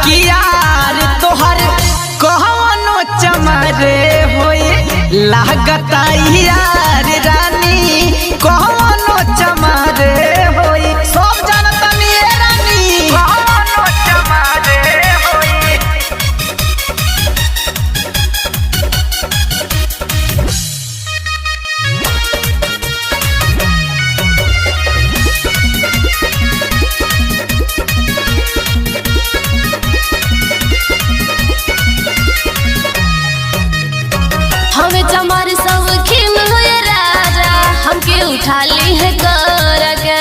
कियार तोहर कहनो चमरे होए लागता यार रानी कहनो चमरे होए सब जानता नहीं रानी कहनो चमरे होए। हमें चमार सब खिन हुए राजा हमके उठा ली है कर के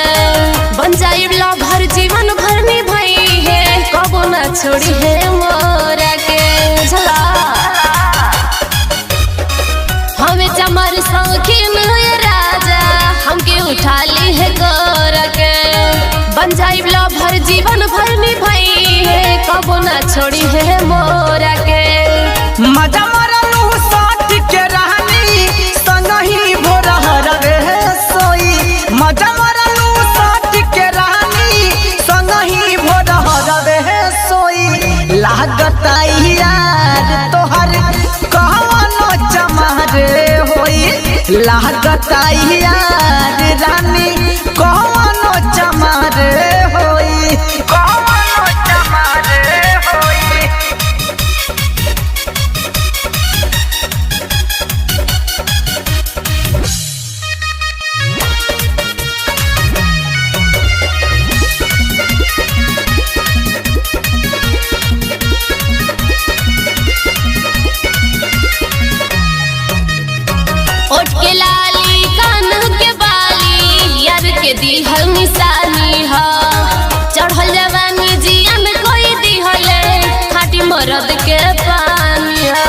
बन जाइबला भर जीवन भर निभाई है कबो ना छोड़ी है मोरा के झला। हमें चमार सब खिन हुए राजा हमके उठा ली है कर के बन जाइबला भर जीवन भर निभाई है कबो ना छोड़ी है मोरा के। मजा मरलू साथ के रहनी संगही भोरहर रे सोई मजा मरलू साथ के रहनी संगही भोरहर रे सोई लागता यार तोहर कहनो चमरे होई लागता यार रानी कहनो चमरे होई कहनो चमरे होई। ओठ के लाली कान के बाली यार के दिहल निशानी हा चढ़ल जवानी जिया में कोई दिहले खाटी मरद के पानी हा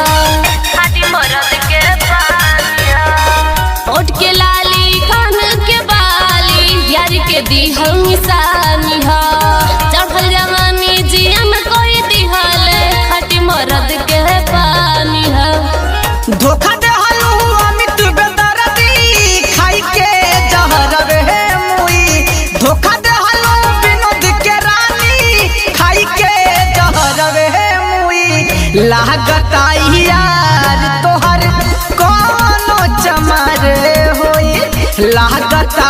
खाटी मरद के पानी हा। ओठ के लाली कान के बाली यार के दिहल निशानी हा चढ़ल जवानी जिया में कोई दिहले खाटी मरद के पानी हा। धोखा दे हलू अमित बेदर्दी खाई के जहर रे मुई धोखा दे हलू विनोद के रानी खाई के जहर रे मुई लागता यार तोहर कोनो चमरे होई लागता